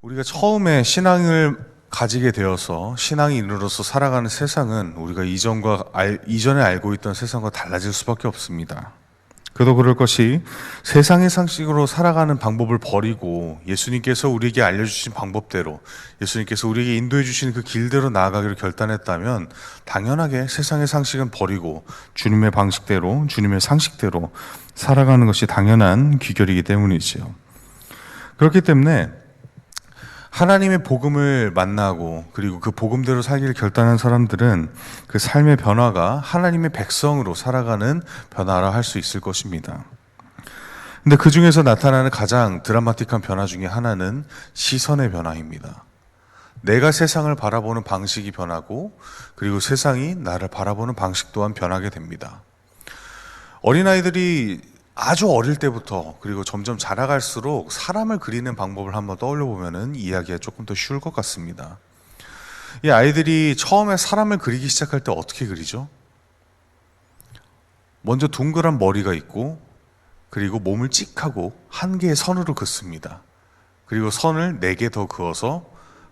우리가 처음에 신앙을 가지게 되어서 신앙인으로서 살아가는 세상은 우리가 이전에 알고 있던 세상과 달라질 수밖에 없습니다. 그도 그럴 것이 세상의 상식으로 살아가는 방법을 버리고 예수님께서 우리에게 알려주신 방법대로, 예수님께서 우리에게 인도해 주신 그 길대로 나아가기를 결단했다면 당연하게 세상의 상식은 버리고 주님의 방식대로, 주님의 상식대로 살아가는 것이 당연한 귀결이기 때문이지요. 그렇기 때문에 하나님의 복음을 만나고 그리고 그 복음대로 살기를 결단한 사람들은 그 삶의 변화가 하나님의 백성으로 살아가는 변화라 할 수 있을 것입니다. 근데 그 중에서 나타나는 가장 드라마틱한 변화 중에 하나는 시선의 변화입니다. 내가 세상을 바라보는 방식이 변하고 그리고 세상이 나를 바라보는 방식 또한 변하게 됩니다. 어린아이들이 아주 어릴 때부터 그리고 점점 자라갈수록 사람을 그리는 방법을 한번 떠올려 보면은 이야기가 조금 더 쉬울 것 같습니다. 이 아이들이 처음에 사람을 그리기 시작할 때 어떻게 그리죠? 먼저 둥그란 머리가 있고 그리고 몸을 찍하고 한 개의 선으로 긋습니다. 그리고 선을 4개 더 그어서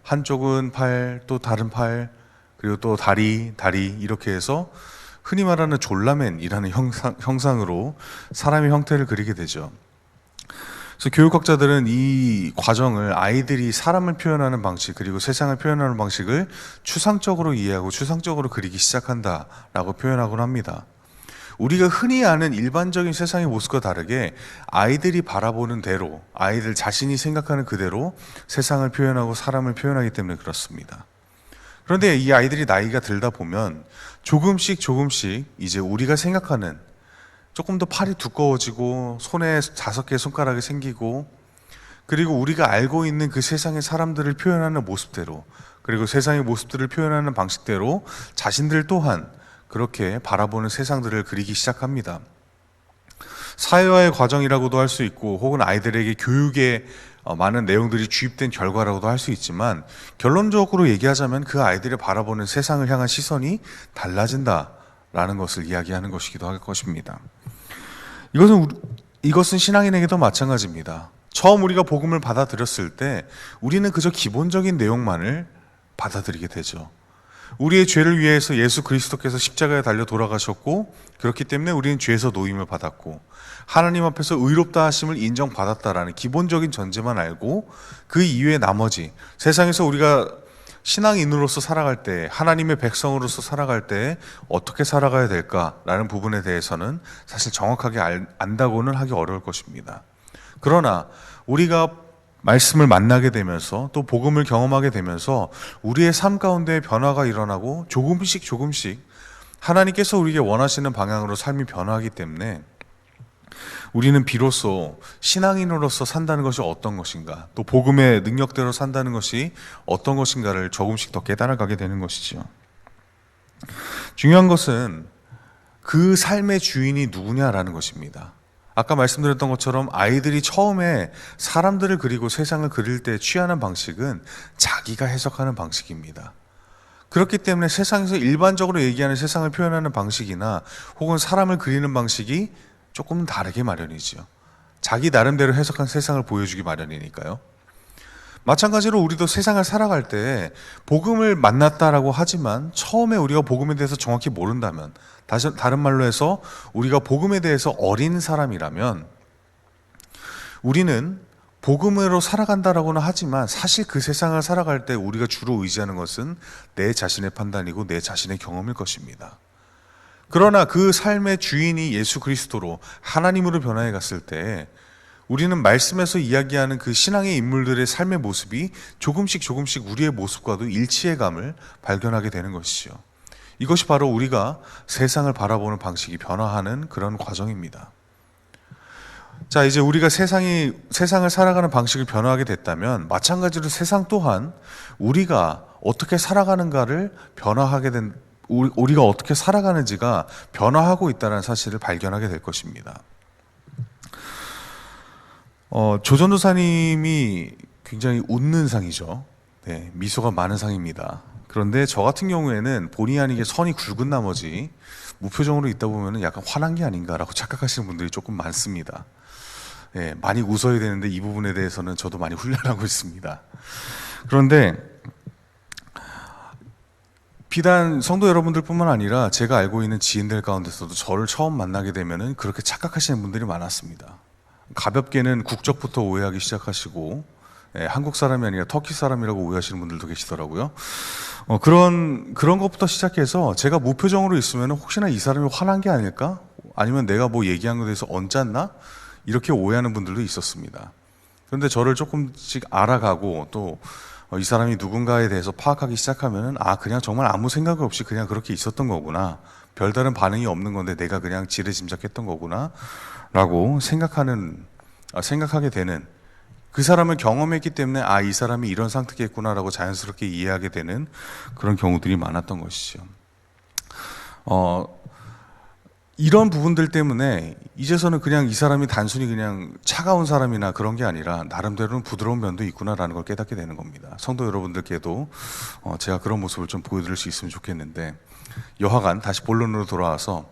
한쪽은 팔, 또 다른 팔, 그리고 또 다리 이렇게 해서 흔히 말하는 졸라맨이라는 형상으로 사람의 형태를 그리게 되죠. 그래서 교육학자들은 이 과정을 아이들이 사람을 표현하는 방식 그리고 세상을 표현하는 방식을 추상적으로 이해하고 추상적으로 그리기 시작한다라고 표현하곤 합니다. 우리가 흔히 아는 일반적인 세상의 모습과 다르게 아이들이 바라보는 대로, 아이들 자신이 생각하는 그대로 세상을 표현하고 사람을 표현하기 때문에 그렇습니다. 그런데 이 아이들이 나이가 들다 보면 조금씩 이제 우리가 생각하는 조금 더 팔이 두꺼워지고 손에 5개의 손가락이 생기고 그리고 우리가 알고 있는 그 세상의 사람들을 표현하는 모습대로 그리고 세상의 모습들을 표현하는 방식대로 자신들 또한 그렇게 바라보는 세상들을 그리기 시작합니다. 사회화의 과정이라고도 할 수 있고 혹은 아이들에게 교육의 많은 내용들이 주입된 결과라고도 할 수 있지만 결론적으로 얘기하자면 그 아이들이 바라보는 세상을 향한 시선이 달라진다라는 것을 이야기하는 것이기도 할 것입니다. 이것은 신앙인에게도 마찬가지입니다. 처음 우리가 복음을 받아들였을 때 우리는 그저 기본적인 내용만을 받아들이게 되죠. 우리의 죄를 위해서 예수 그리스도께서 십자가에 달려 돌아가셨고 그렇기 때문에 우리는 죄에서 노임을 받았고 하나님 앞에서 의롭다 하심을 인정받았다라는 기본적인 전제만 알고 그 이외의 나머지 세상에서 우리가 신앙인으로서 살아갈 때 하나님의 백성으로서 살아갈 때 어떻게 살아가야 될까라는 부분에 대해서는 사실 정확하게 안다고는 하기 어려울 것입니다. 그러나 우리가 말씀을 만나게 되면서 또 복음을 경험하게 되면서 우리의 삶 가운데 변화가 일어나고 조금씩 하나님께서 우리에게 원하시는 방향으로 삶이 변화하기 때문에 우리는 비로소 신앙인으로서 산다는 것이 어떤 것인가, 또 복음의 능력대로 산다는 것이 어떤 것인가를 조금씩 더 깨달아가게 되는 것이죠. 중요한 것은 그 삶의 주인이 누구냐라는 것입니다. 아까 말씀드렸던 것처럼 아이들이 처음에 사람들을 그리고 세상을 그릴 때 취하는 방식은 자기가 해석하는 방식입니다. 그렇기 때문에 세상에서 일반적으로 얘기하는 세상을 표현하는 방식이나 혹은 사람을 그리는 방식이 조금 다르게 마련이죠. 자기 나름대로 해석한 세상을 보여주기 마련이니까요. 마찬가지로 우리도 세상을 살아갈 때 복음을 만났다라고 하지만 처음에 우리가 복음에 대해서 정확히 모른다면, 다른 말로 해서 우리가 복음에 대해서 어린 사람이라면 우리는 복음으로 살아간다라고는 하지만 사실 그 세상을 살아갈 때 우리가 주로 의지하는 것은 내 자신의 판단이고 내 자신의 경험일 것입니다. 그러나 그 삶의 주인이 예수 그리스도로 하나님으로 변화해 갔을 때 우리는 말씀에서 이야기하는 그 신앙의 인물들의 삶의 모습이 조금씩 우리의 모습과도 일치해감을 발견하게 되는 것이죠. 이것이 바로 우리가 세상을 바라보는 방식이 변화하는 그런 과정입니다. 자, 이제 우리가 세상을 살아가는 방식을 변화하게 됐다면 마찬가지로 세상 또한 우리가 어떻게 살아가는가를 우리가 어떻게 살아가는지가 변화하고 있다는 사실을 발견하게 될 것입니다. 조전도사님이 굉장히 웃는 상이죠. 네, 미소가 많은 상입니다. 그런데 저 같은 경우에는 본의 아니게 선이 굵은 나머지 무표정으로 있다 보면 약간 화난 게 아닌가라고 착각하시는 분들이 조금 많습니다. 많이 웃어야 되는데 이 부분에 대해서는 저도 많이 훈련하고 있습니다. 그런데 비단 성도 여러분들뿐만 아니라 제가 알고 있는 지인들 가운데서도 저를 처음 만나게 되면은 그렇게 착각하시는 분들이 많았습니다. 가볍게는 국적부터 오해하기 시작하시고 한국 사람이 아니라 터키 사람이라고 오해하시는 분들도 계시더라고요. 그런 것부터 시작해서 제가 무표정으로 있으면 혹시나 이 사람이 화난 게 아닐까? 아니면 내가 뭐 얘기한 것에 대해서 얹었나? 이렇게 오해하는 분들도 있었습니다. 그런데 저를 조금씩 알아가고 또 이 사람이 누군가에 대해서 파악하기 시작하면은 그냥 정말 아무 생각 없이 그냥 그렇게 있었던 거구나. 별다른 반응이 없는 건데 내가 그냥 지레짐작했던 거구나. 라고 생각하게 되는, 그 사람을 경험했기 때문에 이 사람이 이런 상태겠구나라고 자연스럽게 이해하게 되는 그런 경우들이 많았던 것이죠. 이런 부분들 때문에 이제서는 그냥 이 사람이 단순히 그냥 차가운 사람이나 그런 게 아니라 나름대로는 부드러운 면도 있구나라는 걸 깨닫게 되는 겁니다. 성도 여러분들께도 제가 그런 모습을 좀 보여드릴 수 있으면 좋겠는데, 여하간 다시 본론으로 돌아와서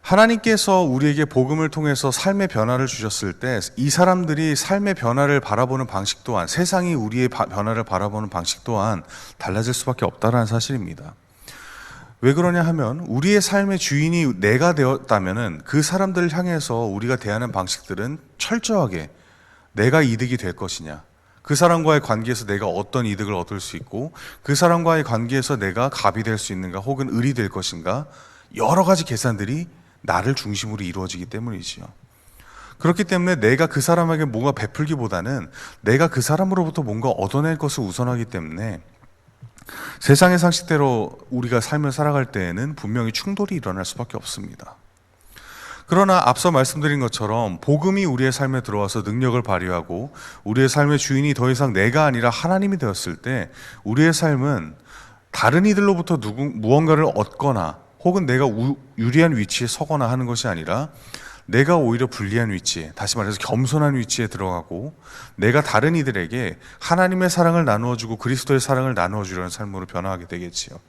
하나님께서 우리에게 복음을 통해서 삶의 변화를 주셨을 때 이 사람들이 삶의 변화를 바라보는 방식 또한, 세상이 우리의 변화를 바라보는 방식 또한 달라질 수밖에 없다는 사실입니다. 왜 그러냐 하면 우리의 삶의 주인이 내가 되었다면은 그 사람들을 향해서 우리가 대하는 방식들은 철저하게 내가 이득이 될 것이냐, 그 사람과의 관계에서 내가 어떤 이득을 얻을 수 있고 그 사람과의 관계에서 내가 갑이 될 수 있는가 혹은 을이 될 것인가, 여러 가지 계산들이 나를 중심으로 이루어지기 때문이지요. 그렇기 때문에 내가 그 사람에게 뭔가 베풀기보다는 내가 그 사람으로부터 뭔가 얻어낼 것을 우선하기 때문에 세상의 상식대로 우리가 삶을 살아갈 때에는 분명히 충돌이 일어날 수밖에 없습니다. 그러나 앞서 말씀드린 것처럼 복음이 우리의 삶에 들어와서 능력을 발휘하고 우리의 삶의 주인이 더 이상 내가 아니라 하나님이 되었을 때 우리의 삶은 다른 이들로부터 무언가를 얻거나 혹은 내가 유리한 위치에 서거나 하는 것이 아니라 내가 오히려 불리한 위치에, 다시 말해서 겸손한 위치에 들어가고 내가 다른 이들에게 하나님의 사랑을 나누어주고 그리스도의 사랑을 나누어주려는 삶으로 변화하게 되겠지요.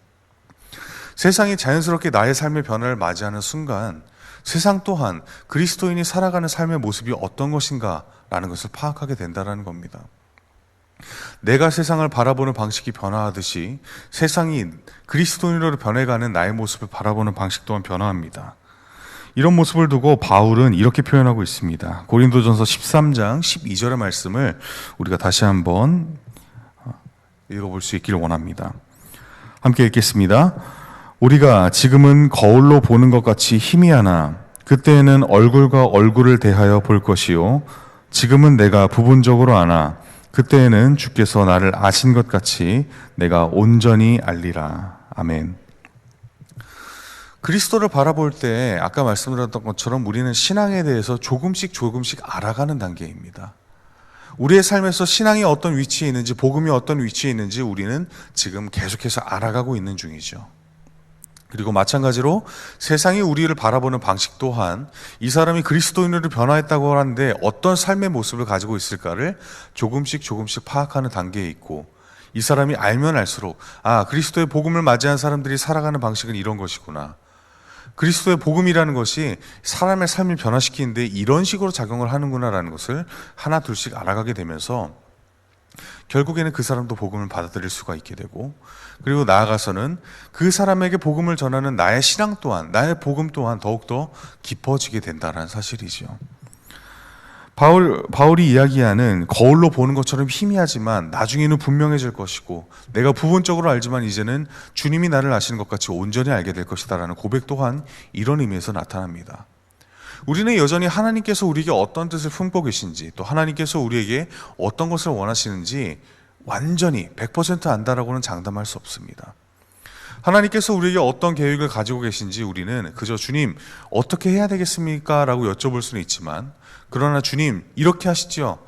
세상이 자연스럽게 나의 삶의 변화를 맞이하는 순간 세상 또한 그리스도인이 살아가는 삶의 모습이 어떤 것인가 라는 것을 파악하게 된다는 겁니다. 내가 세상을 바라보는 방식이 변화하듯이 세상이 그리스도인으로 변해가는 나의 모습을 바라보는 방식 또한 변화합니다. 이런 모습을 두고 바울은 이렇게 표현하고 있습니다. 고린도전서 13장 12절의 말씀을 우리가 다시 한번 읽어볼 수 있기를 원합니다. 함께 읽겠습니다. 우리가 지금은 거울로 보는 것 같이 희미하나 그때에는 얼굴과 얼굴을 대하여 볼 것이요 지금은 내가 부분적으로 아나 그때에는 주께서 나를 아신 것 같이 내가 온전히 알리라. 아멘. 그리스도를 바라볼 때 아까 말씀드렸던 것처럼 우리는 신앙에 대해서 조금씩 알아가는 단계입니다. 우리의 삶에서 신앙이 어떤 위치에 있는지, 복음이 어떤 위치에 있는지 우리는 지금 계속해서 알아가고 있는 중이죠. 그리고 마찬가지로 세상이 우리를 바라보는 방식 또한 이 사람이 그리스도인으로 변화했다고 하는데 어떤 삶의 모습을 가지고 있을까를 조금씩 파악하는 단계에 있고, 이 사람이 알면 알수록 그리스도의 복음을 맞이한 사람들이 살아가는 방식은 이런 것이구나, 그리스도의 복음이라는 것이 사람의 삶을 변화시키는데 이런 식으로 작용을 하는구나라는 것을 하나 둘씩 알아가게 되면서 결국에는 그 사람도 복음을 받아들일 수가 있게 되고, 그리고 나아가서는 그 사람에게 복음을 전하는 나의 신앙 또한, 나의 복음 또한 더욱더 깊어지게 된다는 사실이죠. 바울이 이야기하는 거울로 보는 것처럼 희미하지만 나중에는 분명해질 것이고 내가 부분적으로 알지만 이제는 주님이 나를 아시는 것 같이 온전히 알게 될 것이다 라는 고백 또한 이런 의미에서 나타납니다. 우리는 여전히 하나님께서 우리에게 어떤 뜻을 품고 계신지, 또 하나님께서 우리에게 어떤 것을 원하시는지 완전히 100% 안다라고는 장담할 수 없습니다. 하나님께서 우리에게 어떤 계획을 가지고 계신지 우리는 그저 주님 어떻게 해야 되겠습니까? 라고 여쭤볼 수는 있지만, 그러나 주님 이렇게 하시지요,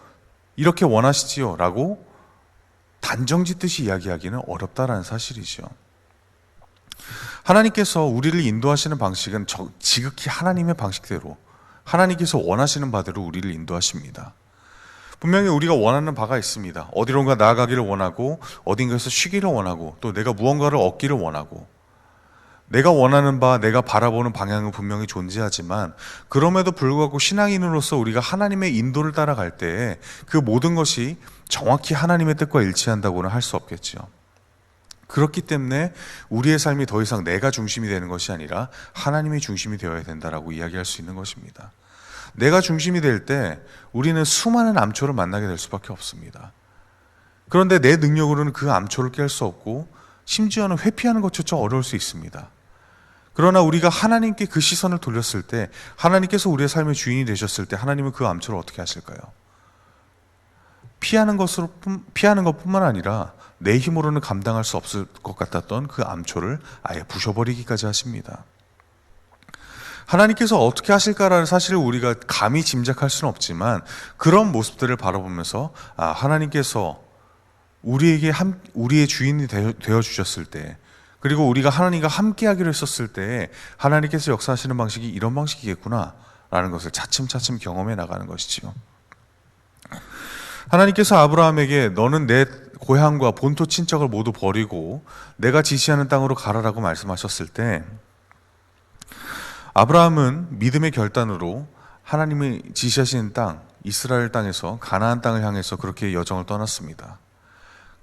이렇게 원하시지요 라고 단정짓듯이 이야기하기는 어렵다라는 사실이죠. 하나님께서 우리를 인도하시는 방식은 지극히 하나님의 방식대로, 하나님께서 원하시는 바대로 우리를 인도하십니다. 분명히 우리가 원하는 바가 있습니다. 어디론가 나아가기를 원하고, 어딘가에서 쉬기를 원하고, 또 내가 무언가를 얻기를 원하고, 내가 원하는 바, 내가 바라보는 방향은 분명히 존재하지만 그럼에도 불구하고 신앙인으로서 우리가 하나님의 인도를 따라갈 때 그 모든 것이 정확히 하나님의 뜻과 일치한다고는 할 수 없겠죠. 그렇기 때문에 우리의 삶이 더 이상 내가 중심이 되는 것이 아니라 하나님이 중심이 되어야 된다라고 이야기할 수 있는 것입니다. 내가 중심이 될 때 우리는 수많은 암초를 만나게 될 수밖에 없습니다. 그런데 내 능력으로는 그 암초를 깰 수 없고 심지어는 회피하는 것조차 어려울 수 있습니다. 그러나 우리가 하나님께 그 시선을 돌렸을 때, 하나님께서 우리의 삶의 주인이 되셨을 때 하나님은 그 암초를 어떻게 하실까요? 피하는 것뿐만 아니라 내 힘으로는 감당할 수 없을 것 같았던 그 암초를 아예 부셔버리기까지 하십니다. 하나님께서 어떻게 하실까라는 사실을 우리가 감히 짐작할 수는 없지만 그런 모습들을 바라보면서 하나님께서 우리의 주인이 되어 주셨을 때, 그리고 우리가 하나님과 함께 하기로 했었을 때 하나님께서 역사하시는 방식이 이런 방식이겠구나 라는 것을 차츰차츰 경험해 나가는 것이지요. 하나님께서 아브라함에게 너는 내 고향과 본토 친척을 모두 버리고 내가 지시하는 땅으로 가라라고 말씀하셨을 때 아브라함은 믿음의 결단으로 하나님이 지시하시는 땅, 이스라엘 땅에서 가나안 땅을 향해서 그렇게 여정을 떠났습니다.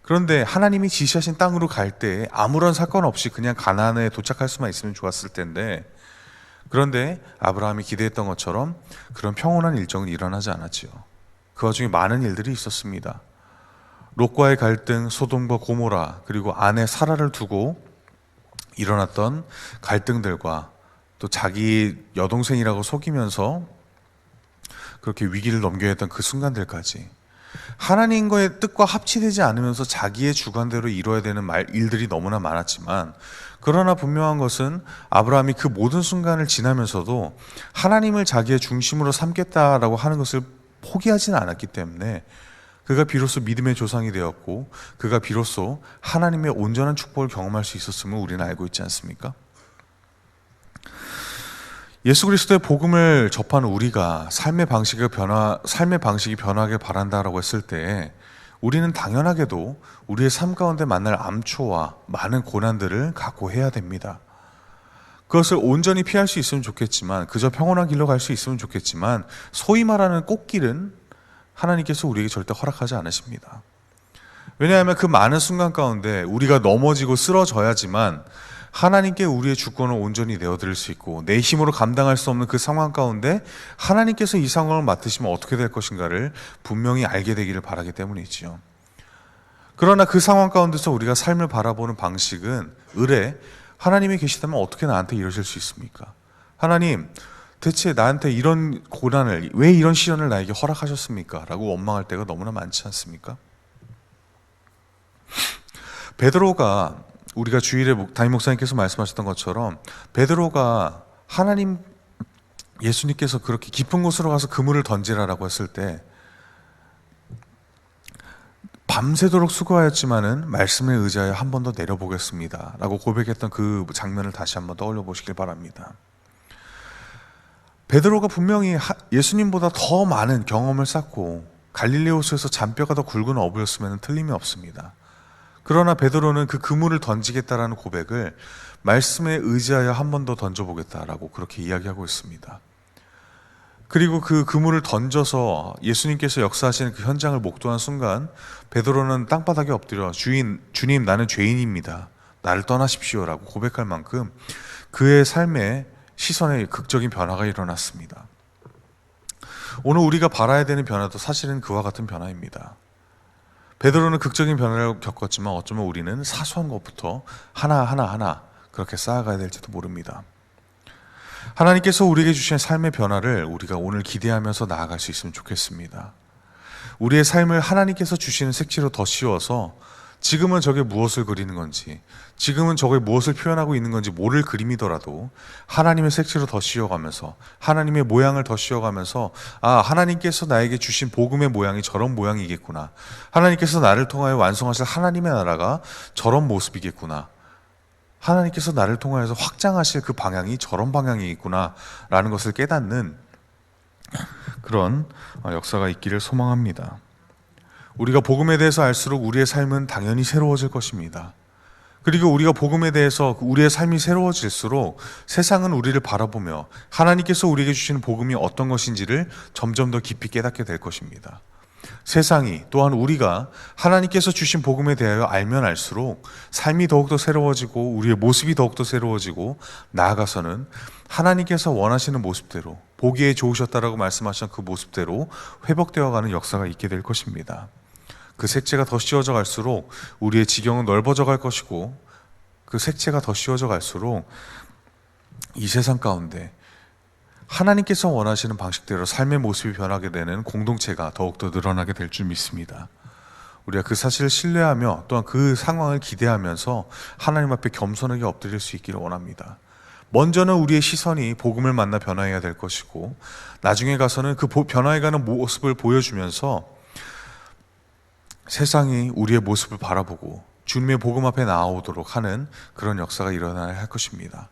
그런데 하나님이 지시하신 땅으로 갈 때 아무런 사건 없이 그냥 가나안에 도착할 수만 있으면 좋았을 텐데, 그런데 아브라함이 기대했던 것처럼 그런 평온한 일정은 일어나지 않았지요. 그 와중에 많은 일들이 있었습니다. 롯과의 갈등, 소돔과 고모라, 그리고 아내 사라를 두고 일어났던 갈등들과 또 자기 여동생이라고 속이면서 그렇게 위기를 넘겨야 했던 그 순간들까지 하나님과의 뜻과 합치되지 않으면서 자기의 주관대로 이루어야 되는 일들이 너무나 많았지만, 그러나 분명한 것은 아브라함이 그 모든 순간을 지나면서도 하나님을 자기의 중심으로 삼겠다라고 하는 것을 포기하지는 않았기 때문에 그가 비로소 믿음의 조상이 되었고 그가 비로소 하나님의 온전한 축복을 경험할 수 있었음을 우리는 알고 있지 않습니까? 예수 그리스도의 복음을 접하는 우리가 삶의 방식이 변하길 바란다라고 했을 때 우리는 당연하게도 우리의 삶 가운데 만날 암초와 많은 고난들을 각오해야 됩니다. 그것을 온전히 피할 수 있으면 좋겠지만, 그저 평온한 길로 갈 수 있으면 좋겠지만, 소위 말하는 꽃길은 하나님께서 우리에게 절대 허락하지 않으십니다. 왜냐하면 그 많은 순간 가운데 우리가 넘어지고 쓰러져야지만 하나님께 우리의 주권을 온전히 내어드릴 수 있고, 내 힘으로 감당할 수 없는 그 상황 가운데 하나님께서 이 상황을 맡으시면 어떻게 될 것인가를 분명히 알게 되기를 바라기 때문이지요. 그러나 그 상황 가운데서 우리가 삶을 바라보는 방식은 하나님이 계시다면 어떻게 나한테 이러실 수 있습니까? 하나님, 대체 나한테 이런 고난을, 왜 이런 시련을 나에게 허락하셨습니까? 라고 원망할 때가 너무나 많지 않습니까? 베드로가, 우리가 주일에 담임 목사님께서 말씀하셨던 것처럼 베드로가 예수님께서 그렇게 깊은 곳으로 가서 그물을 던지라라고 했을 때 밤새도록 수고하였지만은 말씀에 의지하여 한 번 더 내려보겠습니다 라고 고백했던 그 장면을 다시 한번 떠올려 보시길 바랍니다. 베드로가 분명히 예수님보다 더 많은 경험을 쌓고 갈릴레오수에서 잔뼈가 더 굵은 어부였으면 틀림이 없습니다. 그러나 베드로는 그 그물을 던지겠다라는 고백을 말씀에 의지하여 한 번 더 던져보겠다라고 그렇게 이야기하고 있습니다. 그리고 그 그물을 던져서 예수님께서 역사하시는 그 현장을 목도한 순간 베드로는 땅바닥에 엎드려 주님 나는 죄인입니다. 나를 떠나십시오라고 고백할 만큼 그의 삶에 시선의 극적인 변화가 일어났습니다. 오늘 우리가 바라야 되는 변화도 사실은 그와 같은 변화입니다. 베드로는 극적인 변화를 겪었지만 어쩌면 우리는 사소한 것부터 하나 그렇게 쌓아가야 될지도 모릅니다. 하나님께서 우리에게 주신 삶의 변화를 우리가 오늘 기대하면서 나아갈 수 있으면 좋겠습니다. 우리의 삶을 하나님께서 주시는 색채로 더 씌워서 지금은 저게 무엇을 그리는 건지, 지금은 저게 무엇을 표현하고 있는 건지 모를 그림이더라도 하나님의 색채로 더 씌워가면서, 하나님의 모양을 더 씌워가면서 하나님께서 나에게 주신 복음의 모양이 저런 모양이겠구나, 하나님께서 나를 통하여 완성하실 하나님의 나라가 저런 모습이겠구나, 하나님께서 나를 통하여서 확장하실 그 방향이 저런 방향이겠구나 라는 것을 깨닫는 그런 역사가 있기를 소망합니다. 우리가 복음에 대해서 알수록 우리의 삶은 당연히 새로워질 것입니다. 그리고 우리가 복음에 대해서 우리의 삶이 새로워질수록 세상은 우리를 바라보며 하나님께서 우리에게 주시는 복음이 어떤 것인지를 점점 더 깊이 깨닫게 될 것입니다. 세상이 또한 우리가 하나님께서 주신 복음에 대하여 알면 알수록 삶이 더욱더 새로워지고 우리의 모습이 더욱더 새로워지고 나아가서는 하나님께서 원하시는 모습대로 보기에 좋으셨다라고 말씀하신 그 모습대로 회복되어가는 역사가 있게 될 것입니다. 그 색채가 더 씌워져 갈수록 우리의 지경은 넓어져 갈 것이고 그 색채가 더 씌워져 갈수록 이 세상 가운데 하나님께서 원하시는 방식대로 삶의 모습이 변하게 되는 공동체가 더욱더 늘어나게 될 줄 믿습니다. 우리가 그 사실을 신뢰하며 또한 그 상황을 기대하면서 하나님 앞에 겸손하게 엎드릴 수 있기를 원합니다. 먼저는 우리의 시선이 복음을 만나 변화해야 될 것이고 나중에 가서는 그 변화해가는 모습을 보여주면서 세상이 우리의 모습을 바라보고 주님의 복음 앞에 나아오도록 하는 그런 역사가 일어나야 할 것입니다.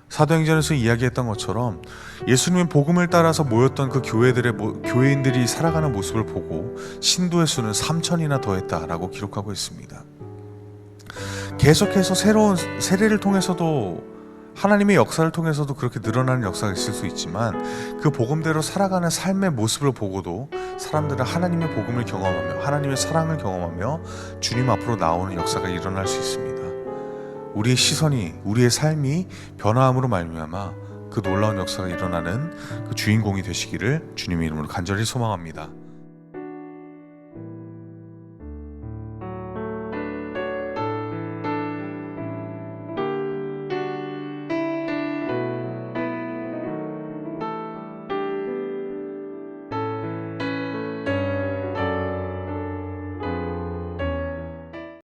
사도행전에서 이야기했던 것처럼 예수님의 복음을 따라서 모였던 그 교회인들이 살아가는 모습을 보고 신도의 수는 3,000이나 더했다라고 기록하고 있습니다. 계속해서 새로운 세례를 통해서도 하나님의 역사를 통해서도 그렇게 늘어나는 역사가 있을 수 있지만 그 복음대로 살아가는 삶의 모습을 보고도 사람들은 하나님의 복음을 경험하며 하나님의 사랑을 경험하며 주님 앞으로 나오는 역사가 일어날 수 있습니다. 우리의 시선이 우리의 삶이 변화함으로 말미암아 그 놀라운 역사가 일어나는 그 주인공이 되시기를 주님의 이름으로 간절히 소망합니다.